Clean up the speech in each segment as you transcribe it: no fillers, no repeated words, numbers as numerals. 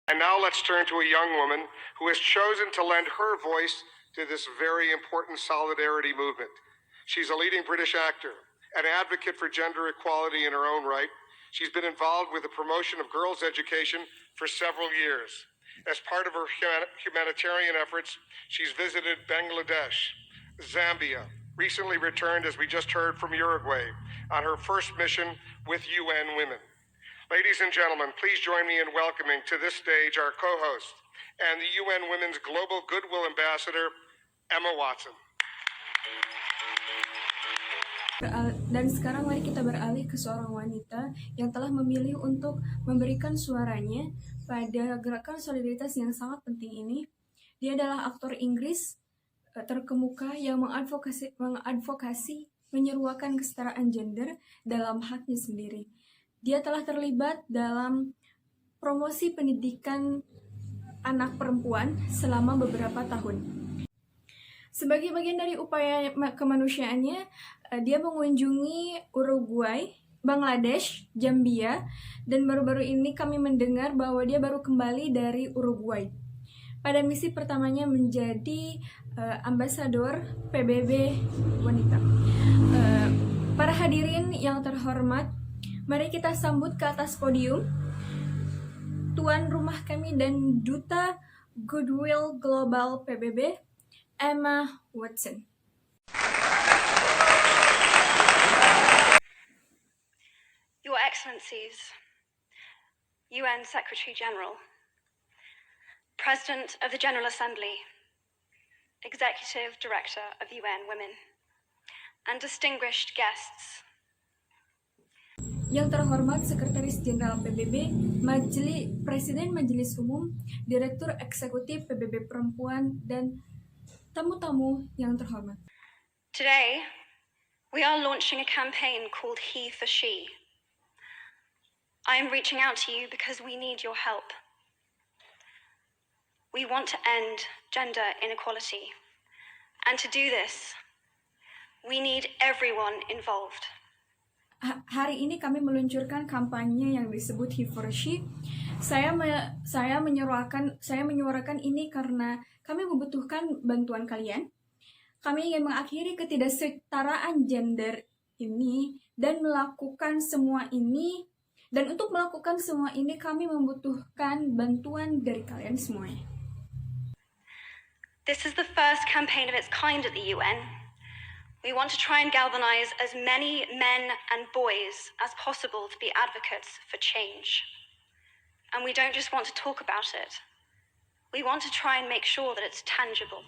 And now let's turn to a young woman who has chosen to lend her voice to this very important solidarity movement. She's a leading British actor, an advocate for gender equality in her own right. She's been involved with the promotion of girls' education for several years. As part of her humanitarian efforts, she's visited Bangladesh, Zambia, recently returned, as we just heard, from Uruguay on her first mission with UN Women. Ladies and gentlemen, please join me in welcoming to this stage our co-host and the UN Women's Global Goodwill Ambassador, Emma Watson. Dan sekarang mari kita beralih ke seorang wanita yang telah memilih untuk memberikan suaranya pada gerakan solidaritas yang sangat penting ini. Dia adalah aktor Inggris terkemuka yang mengadvokasi menyeruakan kesetaraan gender dalam haknya sendiri. Dia telah terlibat dalam promosi pendidikan anak perempuan selama beberapa tahun. Sebagai bagian dari upaya kemanusiaannya, dia mengunjungi Uruguay, Bangladesh, Zambia, dan baru-baru ini kami mendengar bahwa dia baru kembali dari Uruguay. Pada misi pertamanya menjadi ambasador PBB wanita. Para hadirin yang terhormat, mari kita sambut ke atas podium tuan rumah kami dan duta Goodwill Global PBB, Emma Watson. Your Excellencies, UN Secretary General, President of the General Assembly, Executive Director of UN Women, and distinguished guests. Yang terhormat Sekretaris Jenderal PBB, Presiden Majelis Umum, Direktur Eksekutif PBB Perempuan, dan tamu-tamu yang terhormat. Today, we are launching a campaign called He for She. I am reaching out to you because we need your help. We want to end gender inequality. And to do this, we need everyone involved. Hari ini kami meluncurkan kampanye yang disebut He for She. Saya menyuarakan ini karena kami membutuhkan bantuan kalian. Kami ingin mengakhiri ketidaksetaraan gender ini dan melakukan semua ini. Dan untuk melakukan semua ini kami membutuhkan bantuan dari kalian semuanya. This is the first campaign of its kind at the UN. We want to try and galvanize as many men and boys as possible to be advocates for change. And we don't just want to talk about it. We want to try and make sure that it's tangible.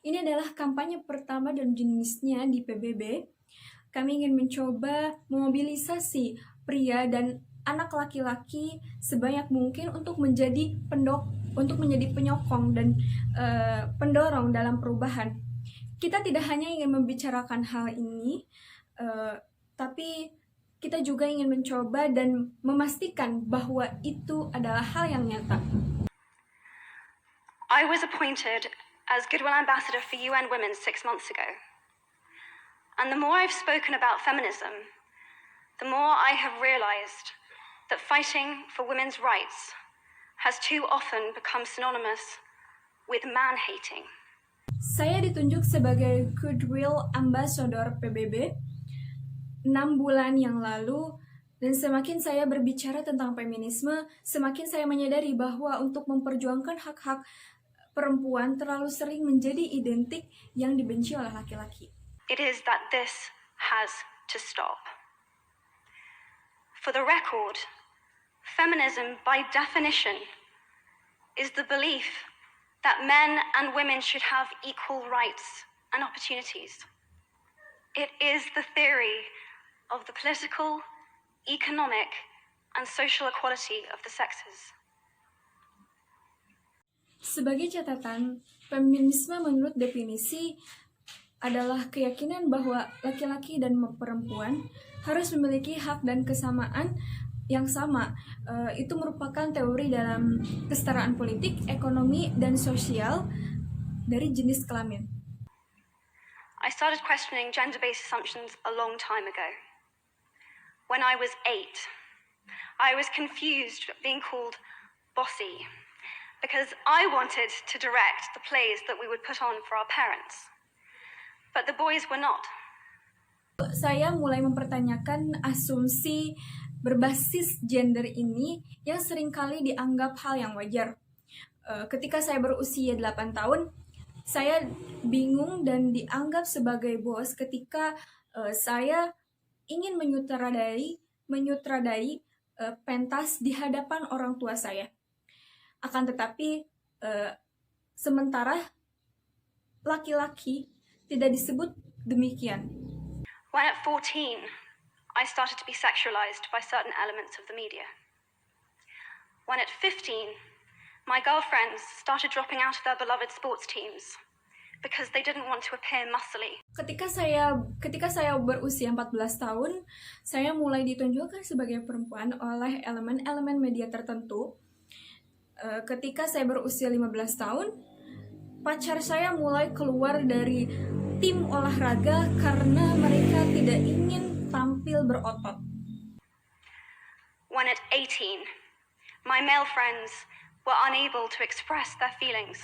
Ini adalah kampanye pertama dan jenisnya di PBB. Kami ingin mencoba memobilisasi pria dan anak laki-laki sebanyak mungkin untuk menjadi penyokong dan pendorong dalam perubahan. Kita tidak hanya ingin membicarakan hal ini, tapi kita juga ingin mencoba dan memastikan bahwa itu adalah hal yang nyata. I was appointed as Goodwill Ambassador for UN Women 6 months ago. And the more I've spoken about feminism, the more I have realized that fighting for women's rights has too often become synonymous with man-hating. Saya ditunjuk sebagai Goodwill Ambassador PBB 6 bulan yang lalu, dan semakin saya berbicara tentang feminisme, semakin saya menyadari bahwa untuk memperjuangkan hak-hak perempuan terlalu sering menjadi identik yang dibenci oleh laki-laki. It is that this has to stop. For the record, feminism by definition is the belief that men and women should have equal rights and opportunities. It is the theory of the political, economic, and social equality of the sexes. Sebagai catatan, feminisme menurut definisi adalah keyakinan bahwa laki-laki dan perempuan harus memiliki hak dan kesamaan yang sama. Itu merupakan teori dalam kesetaraan politik, ekonomi, dan sosial dari jenis kelamin. I started questioning gender-based assumptions a long time ago. When I was 8, I was confused being called bossy, because I wanted to direct the plays that we would put on for our parents. But the boys were not. Saya mulai mempertanyakan asumsi berbasis gender ini yang seringkali dianggap hal yang wajar. Ketika saya berusia 8 tahun, saya bingung dan dianggap sebagai bos ketika saya ingin menyutradai pentas di hadapan orang tua saya. Akan tetapi, sementara laki-laki tidak disebut demikian. When at 14, I started to be sexualized by certain elements of the media. When at 15, my girlfriends started dropping out of their beloved sports teams because they didn't want to appear muscly. Ketika saya berusia 14 tahun, saya mulai ditunjukkan sebagai perempuan oleh elemen-elemen media tertentu. Ketika saya berusia 15 tahun, pacar saya mulai keluar dari tim olahraga karena mereka tidak ingin tampil berotot. When at 18, my male friends were unable to express their feelings.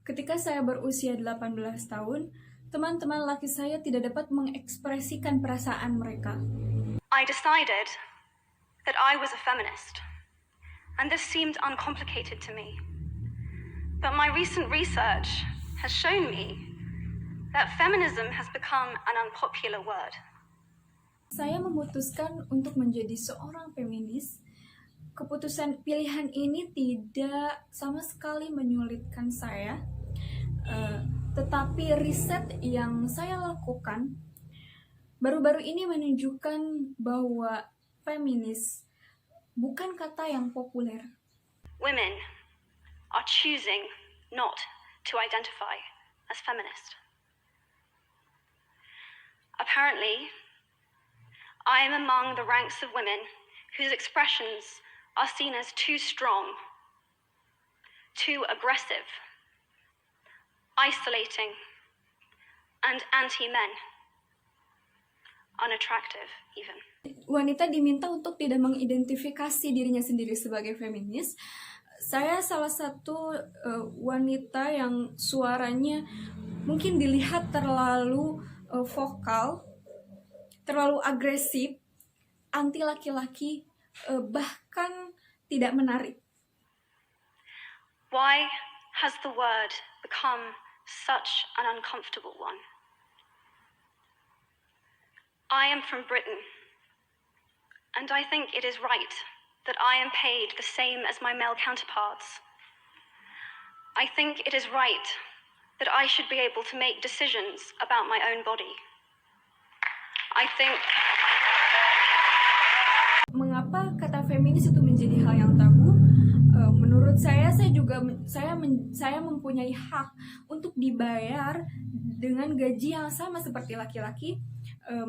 Ketika saya berusia 18 tahun, teman-teman laki saya tidak dapat mengekspresikan perasaan mereka. I decided that I was a feminist, and this seemed uncomplicated to me. But my recent research has shown me that feminism has become an unpopular word. Saya memutuskan untuk menjadi seorang feminis. Keputusan pilihan ini tidak sama sekali menyulitkan saya, tetapi riset yang saya lakukan baru-baru ini menunjukkan bahwa feminis bukan kata yang populer. Women are choosing not to identify as feminist. Apparently, I am among the ranks of women whose expressions are seen as too strong, too aggressive, isolating, and anti-men, unattractive even. Wanita diminta untuk tidak mengidentifikasi dirinya sendiri sebagai feminis. Saya salah satu wanita yang suaranya mungkin dilihat terlalu vokal, terlalu agresif, anti laki-laki, bahkan tidak menarik. Why has the word become such an uncomfortable one? I am from Britain, and I think it is right that I am paid the same as my male counterparts. I think it is right that I should be able to make decisions about my own body. I think... Mengapa kata feminis itu menjadi hal yang tabu? Menurut saya mempunyai hak untuk dibayar dengan gaji yang sama seperti laki-laki.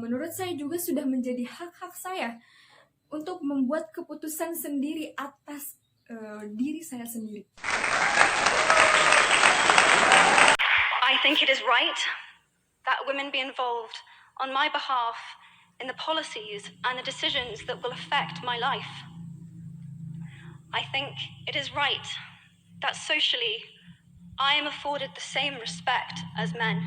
Menurut saya juga sudah menjadi hak-hak saya untuk membuat keputusan sendiri atas diri saya sendiri. I think it is right that women be involved on my behalf in the policies and the decisions that will affect my life. I think it is right that socially I am afforded the same respect as men.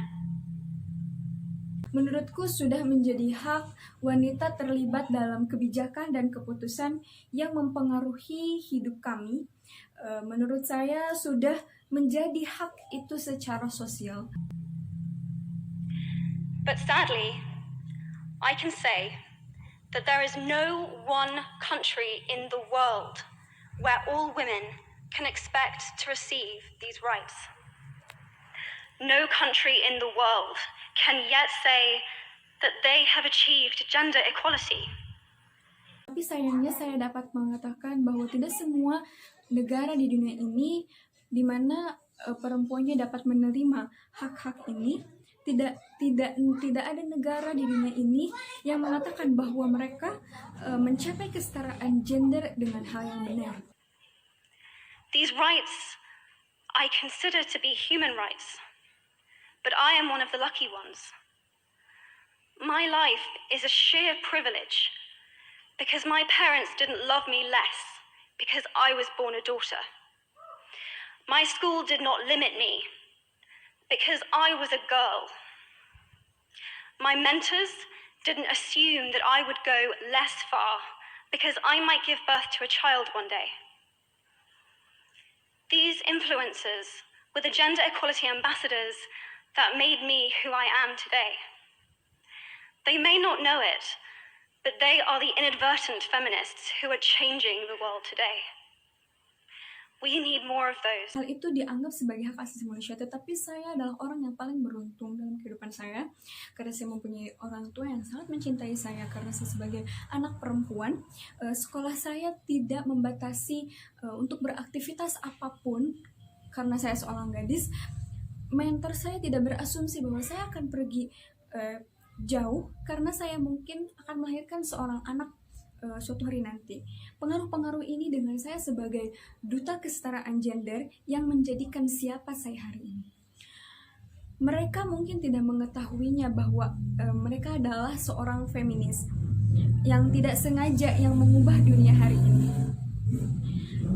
Menurutku sudah menjadi hak wanita terlibat dalam kebijakan dan keputusan yang mempengaruhi hidup kami. Menurut saya sudah menjadi hak itu secara sosial. But sadly, I can say that there is no one country in the world where all women can expect to receive these rights. No country in the world can yet say that they have achieved gender equality. Tapi sayangnya saya dapat mengatakan bahwa tidak semua negara di dunia ini di mana perempuannya dapat menerima hak-hak ini, tidak ada negara di dunia ini yang mengatakan bahwa mereka mencapai kesetaraan gender dengan hal yang benar. These rights I consider to be human rights, but I am one of the lucky ones. My life is a sheer privilege because my parents didn't love me less because I was born a daughter. My school did not limit me because I was a girl. My mentors didn't assume that I would go less far because I might give birth to a child one day. These influences were the gender equality ambassadors that made me who I am today. They may not know it, but they are the inadvertent feminists who are changing the world today. We need more of those. Hal itu dianggap sebagai hak asasi manusia, tetapi saya adalah orang yang paling beruntung dalam kehidupan saya karena saya mempunyai orang tua yang sangat mencintai saya. Karena saya sebagai anak perempuan, sekolah saya tidak membatasi untuk beraktivitas apapun. Karena saya seorang gadis, mentor saya tidak berasumsi bahwa saya akan pergi jauh karena saya mungkin akan melahirkan seorang anak suatu hari nanti. Pengaruh-pengaruh ini dengan saya sebagai duta kesetaraan gender yang menjadikan siapa saya hari ini. Mereka mungkin tidak mengetahuinya bahwa mereka adalah seorang feminis yang tidak sengaja yang mengubah dunia hari ini.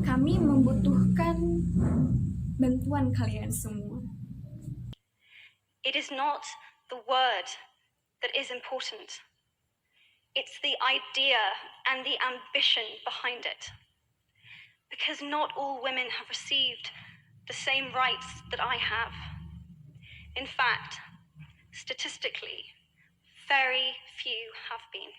Kami membutuhkan bantuan kalian semua. It is not the word that is important. It's the idea and the ambition behind it. Because not all women have received the same rights that I have. In fact, statistically, very few have been.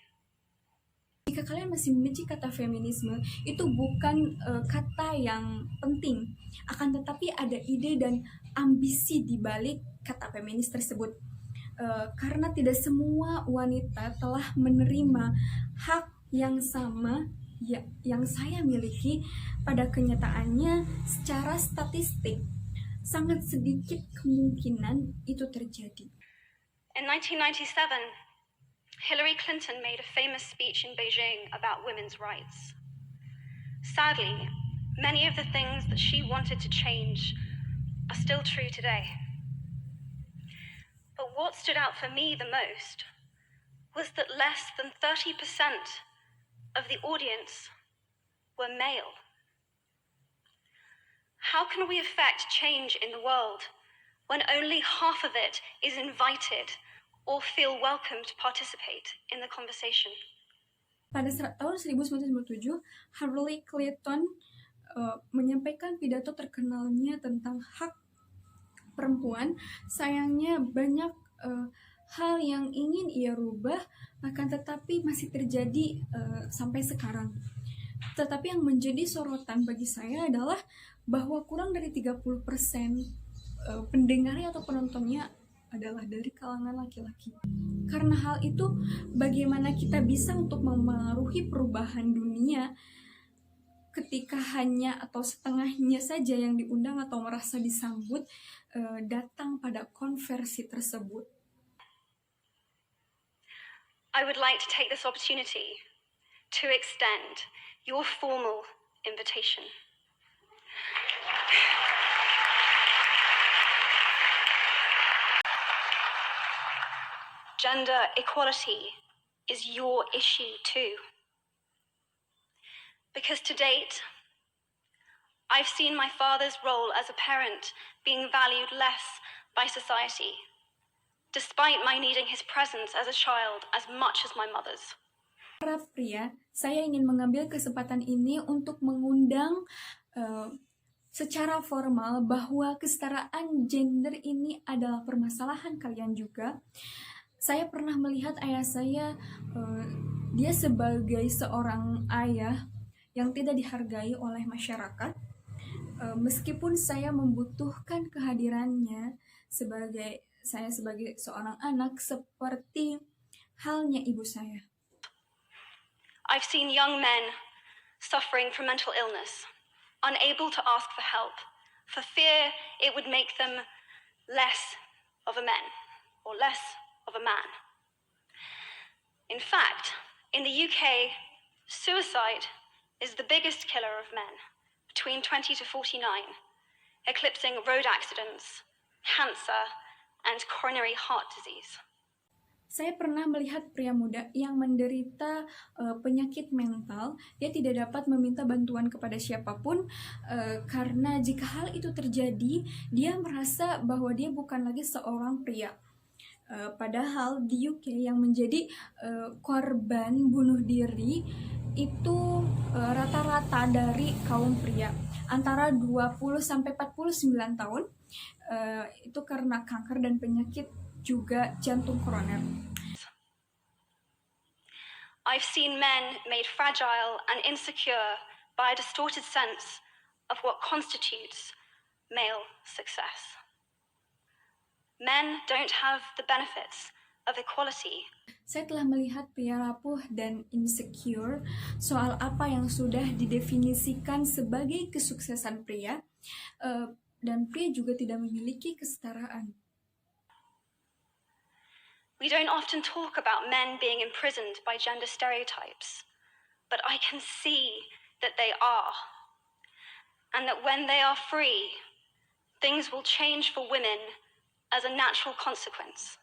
Jika kalian masih membenci kata feminisme, itu bukan kata yang penting. Akan tetapi ada ide dan ambisi di balik kata feminis tersebut. Karena tidak semua wanita telah menerima hak yang sama yang saya miliki. Pada kenyataannya, secara statistik sangat sedikit kemungkinan itu terjadi. In 1997, Hillary Clinton made a famous speech in Beijing about women's rights. Sadly, many of the things that she wanted to change are still true today. But what stood out for me the most was that less than 30% of the audience were male. How can we affect change in the world when only half of it is invited or feel welcome to participate in the conversation? Pada tahun 1997, Hillary Clinton menyampaikan pidato terkenalnya tentang hak perempuan. Sayangnya banyak hal yang ingin ia rubah, akan tetapi masih terjadi sampai sekarang. Tetapi yang menjadi sorotan bagi saya adalah bahwa kurang dari 30% pendengarnya atau penontonnya adalah dari kalangan laki-laki. Karena hal itu, bagaimana kita bisa untuk memengaruhi perubahan dunia ketika hanya atau setengahnya saja yang diundang atau merasa disambut datang pada konversi tersebut. I would like to take this opportunity to extend your formal invitation. Gender equality is your issue too. Because to date, I've seen my father's role as a parent being valued less by society, despite my needing his presence as a child as much as my mother's. Para pria, saya ingin mengambil kesempatan ini untuk mengundang secara formal bahwa kesetaraan gender ini adalah permasalahan kalian juga. Saya pernah melihat ayah saya, dia sebagai seorang ayah yang tidak dihargai oleh masyarakat. Meskipun saya membutuhkan kehadirannya sebagai seorang anak seperti halnya ibu saya. I've seen young men suffering from mental illness, unable to ask for help, for fear it would make them less of a man or less of a man. In fact, in the UK, suicide is the biggest killer of men between 20 to 49, eclipsing road accidents, cancer, and coronary heart disease. Saya pernah melihat pria muda yang menderita penyakit mental. Dia tidak dapat meminta bantuan kepada siapapun karena jika hal itu terjadi, dia merasa bahwa dia bukan lagi seorang pria. Padahal di UK yang menjadi korban bunuh diri itu rata-rata dari kaum pria antara 20 sampai 49 tahun. Itu karena kanker dan penyakit juga jantung koroner. I've seen men made fragile and insecure by a distorted sense of what constitutes male success. Men don't have the benefits of equality. Saya telah melihat pria rapuh dan insecure soal apa yang sudah didefinisikan sebagai kesuksesan pria, dan pria juga tidak memiliki kesetaraan. We don't often talk about men being imprisoned by gender stereotypes, but I can see that they are. And that when they are free, things will change for women as a natural consequence.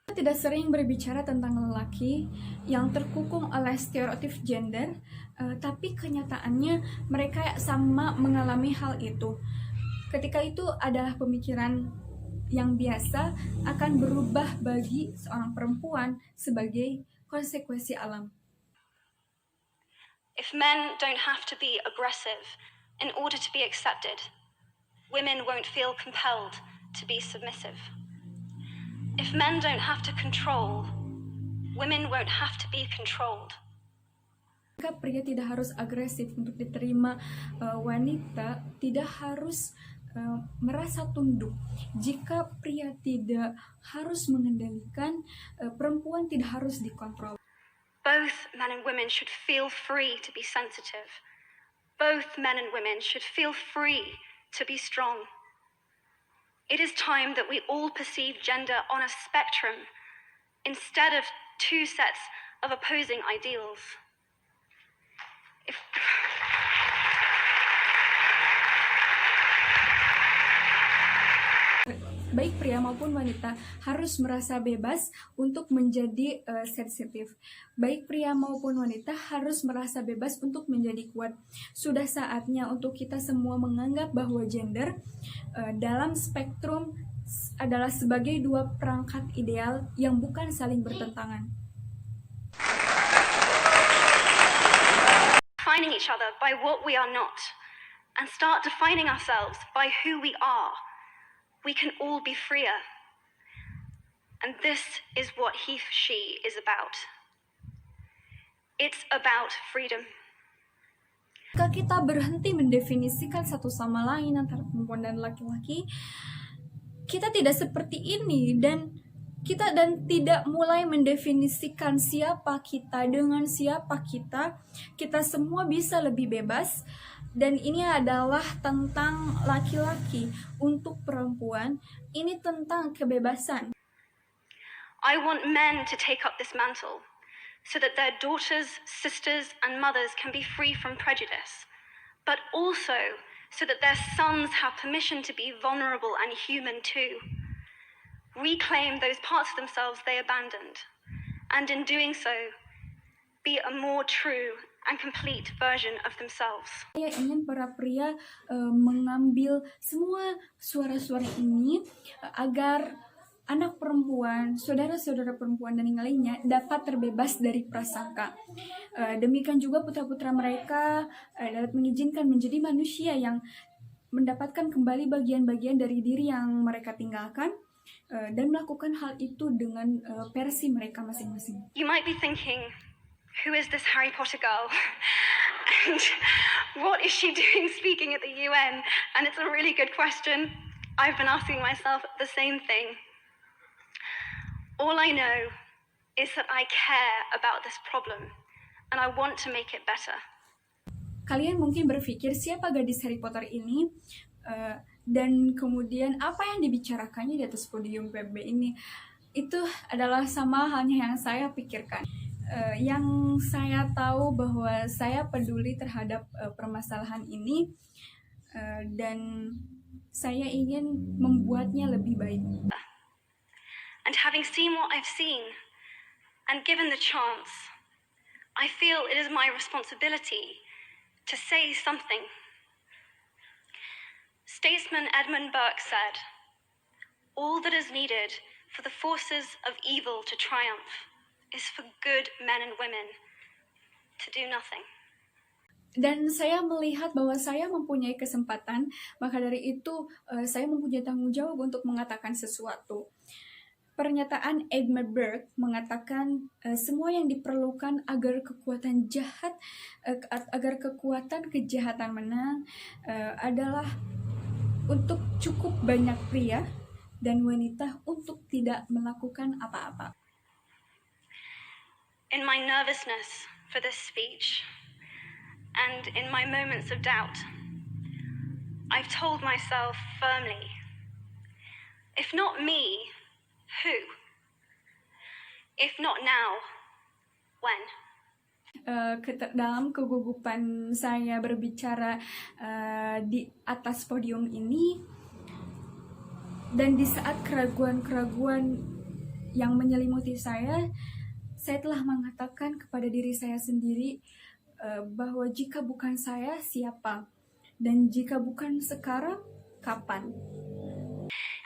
Kita tidak sering berbicara tentang lelaki yang terkungkung oleh stereotip gender, tapi kenyataannya mereka sama mengalami hal itu. Ketika itu adalah pemikiran yang biasa akan berubah bagi seorang perempuan sebagai konsekuensi alam. If men don't have to be aggressive in order to be accepted, women won't feel compelled to be submissive. If men don't have to control, women won't have to be controlled. Jika pria tidak harus agresif untuk diterima, wanita tidak harus merasa tunduk. Jika pria tidak harus mengendalikan, perempuan tidak harus dikontrol. Both men and women should feel free to be sensitive. Both men and women should feel free to be strong. It is time that we all perceive gender on a spectrum instead of two sets of opposing ideals. Baik pria maupun wanita harus merasa bebas untuk menjadi sensitif. Baik pria maupun wanita harus merasa bebas untuk menjadi kuat. Sudah saatnya untuk kita semua menganggap bahwa gender dalam spektrum adalah sebagai dua perangkat ideal yang bukan saling bertentangan. Defining each other by what we are not, and start defining ourselves by who we are, we can all be freer. And this is what she is about. It's about freedom. Jika kita berhenti mendefinisikan satu sama lain antara perempuan dan laki-laki, kita tidak seperti ini dan tidak mulai mendefinisikan siapa kita dengan siapa kita semua bisa lebih bebas. Dan ini adalah tentang laki-laki untuk perempuan, ini tentang kebebasan. I want men to take up this mantle so that their daughters, sisters, and mothers can be free from prejudice, but also so that their sons have permission to be vulnerable and human too. Reclaim those parts of themselves they abandoned, and in doing so, be a more true and complete version of themselves. Saya ingin para pria mengambil semua suara-suara ini agar anak perempuan, saudara-saudara perempuan dan yang lainnya dapat terbebas dari prasangka. Demikian juga putra-putra mereka dapat mengizinkan menjadi manusia yang mendapatkan kembali bagian-bagian dari diri yang mereka tinggalkan dan melakukan hal itu dengan versi mereka masing-masing. You might be thinking, who is this Harry Potter girl? And what is she doing speaking at the UN? And it's a really good question. I've been asking myself the same thing. All I know is that I care about this problem and I want to make it better. Kalian mungkin berpikir siapa gadis Harry Potter ini dan kemudian apa yang dibicarakannya di atas podium PB ini. Itu adalah sama halnya yang saya pikirkan. Yang saya tahu bahwa saya peduli terhadap permasalahan ini dan saya ingin membuatnya lebih baik. And having seen what I've seen, And given the chance, I feel it is my responsibility to say something. Statesman Edmund Burke said, "All that is needed for the forces of evil to triumph is for good men and women to do nothing." Dan saya melihat bahwa saya mempunyai kesempatan, maka dari itu saya mempunyai tanggung jawab untuk mengatakan sesuatu. Pernyataan Edmund Burke mengatakan semua yang diperlukan agar kekuatan jahat, agar kekuatan kejahatan menang adalah untuk cukup banyak pria dan wanita untuk tidak melakukan apa-apa. In my nervousness for this speech, and in my moments of doubt, I've told myself firmly, if not me, who? If not now, when? Dalam kegugupan saya berbicara di atas podium ini, dan di saat keraguan-keraguan yang menyelimuti saya telah mengatakan kepada diri saya sendiri bahwa jika bukan saya, siapa? Dan jika bukan sekarang, kapan?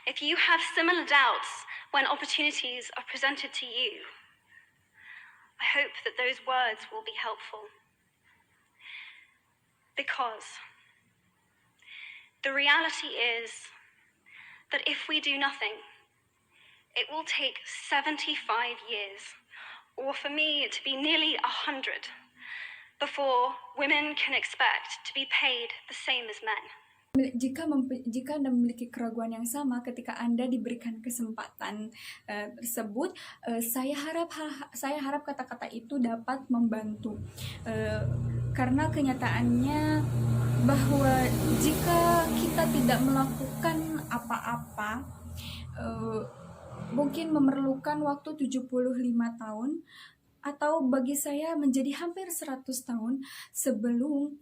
If you have similar doubts when opportunities are presented to you, I hope that those words will be helpful. Because the reality is that if we do nothing, it will take 75 years, or for me to be nearly 100, before women can expect to be paid the same as men. Jika Anda memiliki keraguan yang sama ketika Anda diberikan kesempatan tersebut, saya harap kata-kata itu dapat membantu. Karena kenyataannya bahwa jika kita tidak melakukan apa-apa, mungkin memerlukan waktu 75 tahun, atau bagi saya menjadi hampir 100 tahun sebelum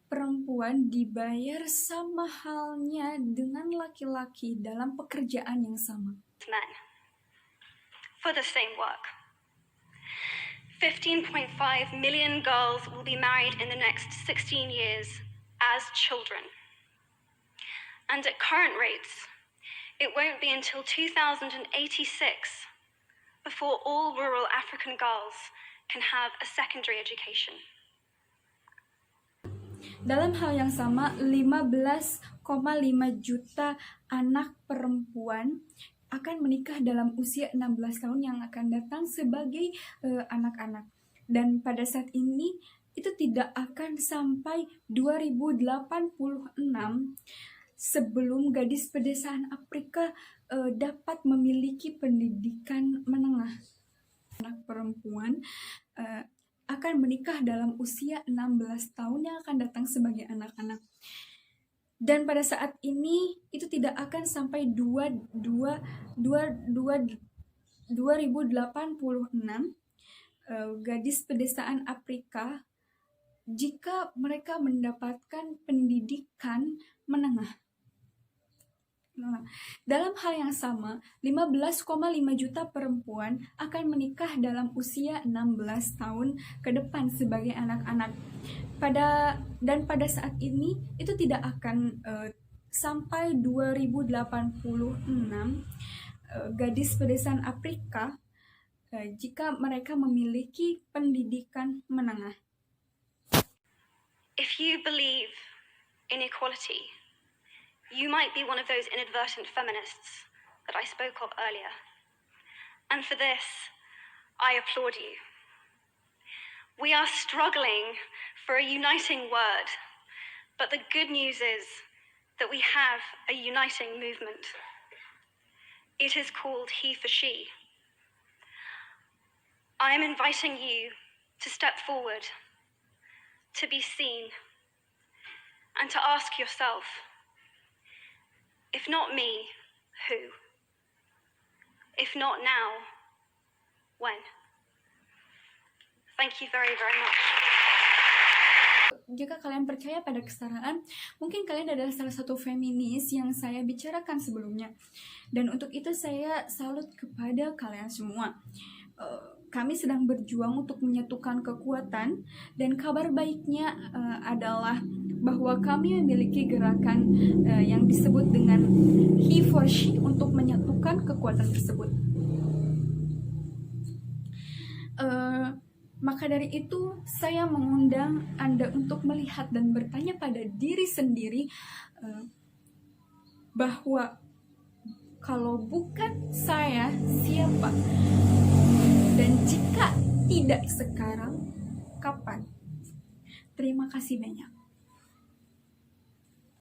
perempuan dibayar sama halnya dengan laki-laki dalam pekerjaan yang sama. Men for the same work. 15.5 million girls will be married in the next 16 years as children. And at current rates, it won't be until 2086 before all rural African girls can have a secondary education. Dalam hal yang sama, 15,5 juta anak perempuan akan menikah dalam usia 16 tahun yang akan datang sebagai anak-anak. Dan pada saat ini, itu tidak akan sampai 2086 sebelum gadis pedesaan Afrika dapat memiliki pendidikan menengah. Anak perempuan akan menikah dalam usia 16 tahun yang akan datang sebagai anak-anak. Dan pada saat ini itu tidak akan sampai 2086 gadis pedesaan Afrika jika mereka mendapatkan pendidikan menengah. Dalam hal yang sama, 15,5 juta perempuan akan menikah dalam usia 16 tahun ke depan sebagai anak-anak. Dan pada saat ini itu tidak akan sampai 2086 gadis pedesaan Afrika jika mereka memiliki pendidikan menengah. If you believe in equality, you might be one of those inadvertent feminists that I spoke of earlier. And for this, I applaud you. We are struggling for a uniting word, but the good news is that we have a uniting movement. It is called He for She. I am inviting you to step forward, to be seen, and to ask yourself, if not me, who? If not now, when? Thank you very, very much. Jika kalian percaya pada kesetaraan, mungkin kalian adalah salah satu feminis yang saya bicarakan sebelumnya. Dan untuk itu saya salut kepada kalian semua. kami sedang berjuang untuk menyatukan kekuatan, dan kabar baiknya adalah bahwa kami memiliki gerakan yang disebut dengan He for She untuk menyatukan kekuatan tersebut. Maka dari itu saya mengundang Anda untuk melihat dan bertanya pada diri sendiri bahwa kalau bukan saya, siapa? Dan jika tidak sekarang, kapan? Terima kasih banyak.